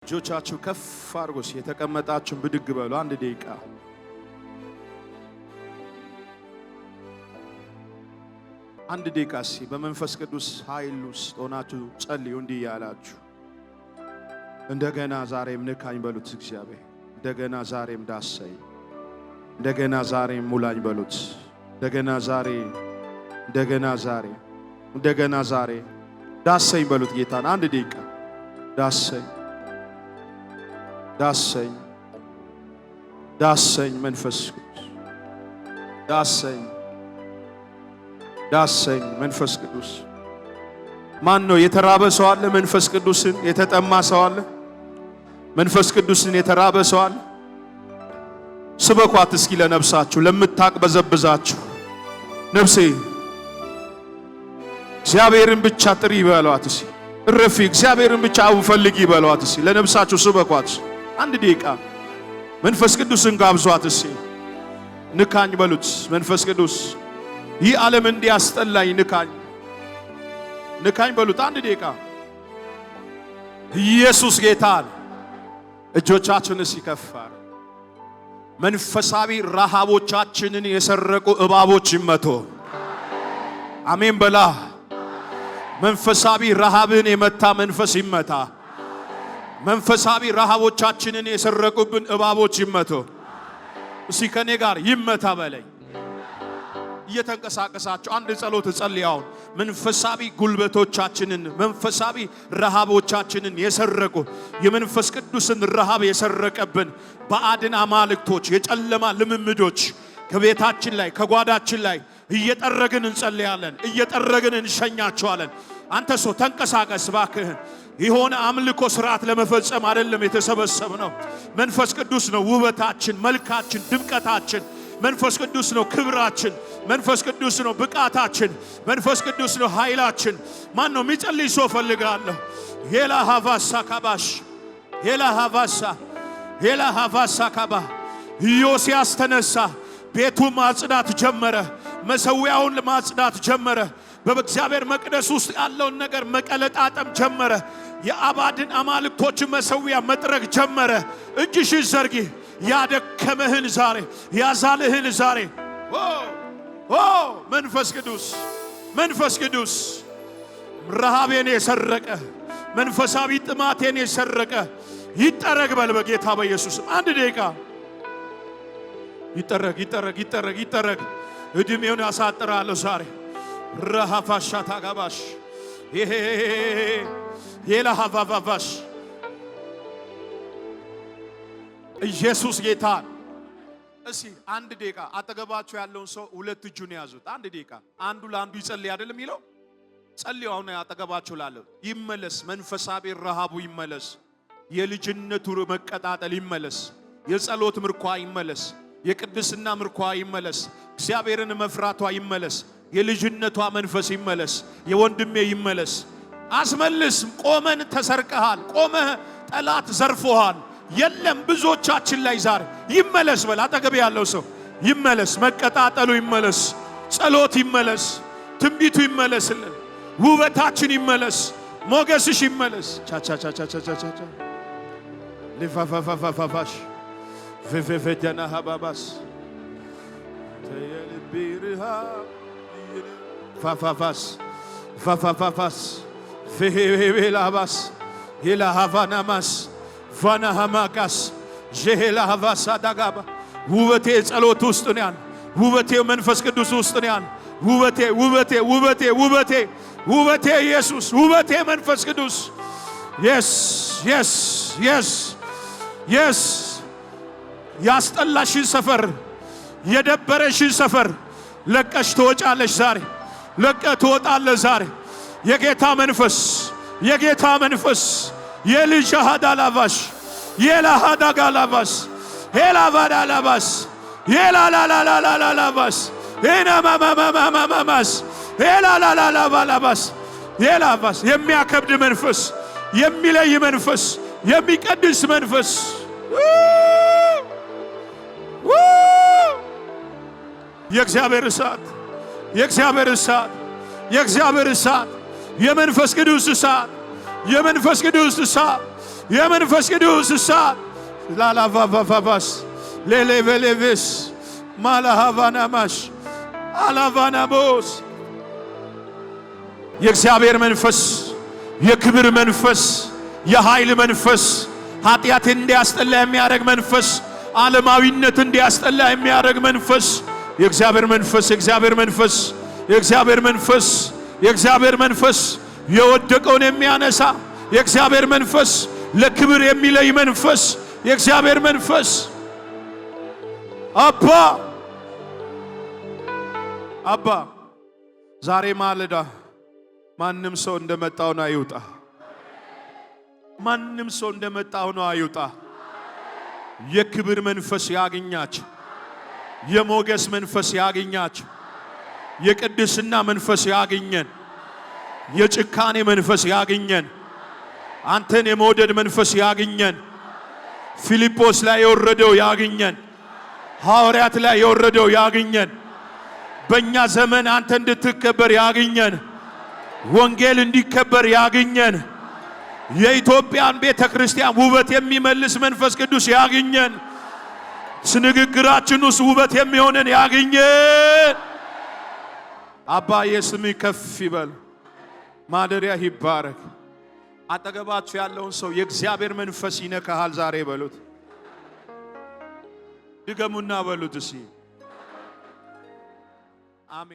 እጆቻችሁ ከፍ አድርጉ። የተቀመጣችሁን ብድግ በሉ። አንድ ደቂቃ በመንፈስ ቅዱስ ኃይል ውስጥ ሆናችሁ ጸልዩ። እንዲህ ያላችሁ እንደገና ዛሬም ንካኝ በሉት። እግዚአብሔር እንደገና ዛሬም ዳሰኝ፣ እንደገና ዛሬም ሙላኝ በሉት። እንደገና ዛሬ ዳሰኝ በሉት ጌታን። አንድ ደቂቃ ዳሰኝ መንፈስ ቅዱስ ዳሰኝ መንፈስ ቅዱስ። ማን ነው የተራበ ሰው አለ? መንፈስ ቅዱስን የተጠማ ሰው አለ? መንፈስ ቅዱስን የተራበ ሰው አለ? ስበኳት እስኪ ለነፍሳችሁ፣ ለምታቅበዘብዛችሁ ነፍሴ እግዚአብሔርን ብቻ ጥሪ በሏት እስኪ። እረፊ፣ እግዚአብሔርን ብቻ ፈልጊ በሏት እስኪ። ለነፍሳችሁ ስበኳት። አንድ ደቂቃ መንፈስ ቅዱስን ጋብዟት እስኪ። ንካኝ በሉት። መንፈስ ቅዱስ ይህ ዓለም እንዲያስጠላኝ ንካኝ በሉት። አንድ ደቂቃ ኢየሱስ ጌታ። እጆቻችሁን ሲከፋር መንፈሳዊ ረሃቦቻችንን የሰረቁ እባቦች ይመቱ። አሜን በላ። መንፈሳዊ ረሃብን የመታ መንፈስ ይመታ። መንፈሳዊ ረሃቦቻችንን የሰረቁብን እባቦች ይመቱ። እስኪ ከኔ ጋር ይመታ በለኝ። እየተንቀሳቀሳችሁ አንድ ጸሎት ጸልያው። መንፈሳዊ ጉልበቶቻችንን፣ መንፈሳዊ ረሃቦቻችንን የሰረቁ የመንፈስ ቅዱስን ረሃብ የሰረቀብን ባዕድን አማልክቶች፣ የጨለማ ልምምዶች ከቤታችን ላይ ከጓዳችን ላይ እየጠረግን እንጸልያለን፣ እየጠረግን እንሸኛቸዋለን። አንተ ሰው ተንቀሳቀስ ባክህን። የሆነ አምልኮ ስርዓት ለመፈጸም አይደለም የተሰበሰብነው። መንፈስ ቅዱስ ነው ውበታችን፣ መልካችን፣ ድምቀታችን። መንፈስ ቅዱስ ነው ክብራችን። መንፈስ ቅዱስ ነው ብቃታችን። መንፈስ ቅዱስ ነው ኃይላችን። ማን ነው የሚጸልይ ሰው ፈልጋለሁ። ሄላ ሃቫሳ ካባ ኢዮስያስ ተነሳ። ቤቱ ማጽዳት ጀመረ። መሰዊያውን ማጽዳት ጀመረ። በእግዚአብሔር መቅደስ ውስጥ ያለውን ነገር መቀለጣጠም ጀመረ። የአባድን አማልክቶች መሰዊያ መጥረግ ጀመረ። እጅሽን ዘርጊ። ያደከመህን ዛሬ፣ ያዛልህን ዛሬ መንፈስ ቅዱስ ረሃቤን የሰረቀ መንፈሳዊ ጥማቴን የሰረቀ ይጠረግ በል በጌታ በኢየሱስ። አንድ ደቂቃ ይጠረግ። እድሜውን ያሳጥራለሁ ዛሬ። ረሃፋሻ ታጋባሽ የላሃቫቫቫሽ ኢየሱስ ጌታ። እስኪ አንድ ደቂቃ አጠገባችሁ ያለውን ሰው ሁለት እጁን ያዙት። አንድ ደቂቃ አንዱ ለአንዱ ይጸልይ አይደለም የሚለው? ጸልዩ። አሁን አጠገባችሁ ላለው ይመለስ። መንፈሳዊ ረሃቡ ይመለስ። የልጅነቱ መቀጣጠል ይመለስ። የጸሎት ምርኳ ይመለስ። የቅድስና ምርኳ ይመለስ። እግዚአብሔርን መፍራቷ ይመለስ። የልጅነቷ መንፈስ ይመለስ። የወንድሜ ይመለስ። አስመልስ። ቆመን ተሰርቀሃል። ቆመህ ጠላት ዘርፎሃል። የለም ብዙዎቻችን ላይ ዛሬ ይመለስ በል። አጠገብ ያለው ሰው ይመለስ። መቀጣጠሉ ይመለስ። ጸሎት ይመለስ። ትንቢቱ ይመለስልን። ውበታችን ይመለስ። ሞገስሽ ይመለስ። ቻቻቻቻቻቻቻ ለፋፋፋፋፋሽ ፈፈፈተና ሀባባስ ተየልቢርሃ ፋፋፋስ ፈሄቤላባስ ሄላሃቫናማስ ቫናሃማካስ ጀሄላሃቫሳ ዳጋባ። ውበቴ ጸሎት ውስጥ ነው ያለ። ውበቴ መንፈስ ቅዱስ ውስጥ ነው ያለ። ውበቴ ኢየሱስ፣ ውበቴ መንፈስ ቅዱስ። የስ ያስጠላሽን ሰፈር፣ የደበረሽን ሰፈር ለቀሽ ትወጫለሽ ዛሬ። ለቀህ ትወጣለህ ዛሬ። የጌታ መንፈስ የልጅ ሃዳላቫሽ የላሃዳጋላቫስ ሄላቫዳላቫስ የላላላላላላቫስ ሄናማማማማማማስ ሄላላላላላቫስ የላቫስ የሚያከብድ መንፈስ፣ የሚለይ መንፈስ፣ የሚቀድስ መንፈስ የእግዚአብሔር እሳት የመንፈስ ቅዱስ እሳት የመንፈስ ቅዱስ እሳት ላላቫቫቫስ ሌሌቬሌቬስ ማላሃቫናማሽ አላቫናቦስ የእግዚአብሔር መንፈስ የክብር መንፈስ የኃይል መንፈስ ኃጢአት እንዲያስጠላ የሚያደርግ መንፈስ ዓለማዊነት እንዲያስጠላ የሚያደርግ መንፈስ የእግዚአብሔር መንፈስ የእግዚአብሔር መንፈስ የእግዚአብሔር መንፈስ የእግዚአብሔር መንፈስ የወደቀውን የሚያነሳ የእግዚአብሔር መንፈስ ለክብር የሚለይ መንፈስ የእግዚአብሔር መንፈስ አባ ዛሬ ማለዳ ማንም ሰው እንደመጣው ነው አይውጣ። ማንም ሰው እንደመጣው ነው አይውጣ። የክብር መንፈስ ያገኛችሁ፣ የሞገስ መንፈስ ያገኛችሁ፣ የቅድስና መንፈስ ያገኘን፣ የጭካኔ መንፈስ ያገኘን፣ አንተን የመውደድ መንፈስ ያገኘን፣ ፊልጶስ ላይ የወረደው ያገኘን፣ ሐዋርያት ላይ የወረደው ያገኘን፣ በእኛ ዘመን አንተ እንድትከበር ያገኘን፣ ወንጌል እንዲከበር ያገኘን፣ የኢትዮጵያን ቤተ ክርስቲያን ውበት የሚመልስ መንፈስ ቅዱስ ያገኘን፣ ንግግራችን ውስጥ ውበት የሚሆነን ያገኘን። አባዬ ስምህ ከፍ ይበል፣ ማደሪያ ይባረክ። አጠገባችሁ ያለውን ሰው የእግዚአብሔር መንፈስ ይነካሃል ዛሬ በሉት። ድገሙና በሉት እስኪ አሜን።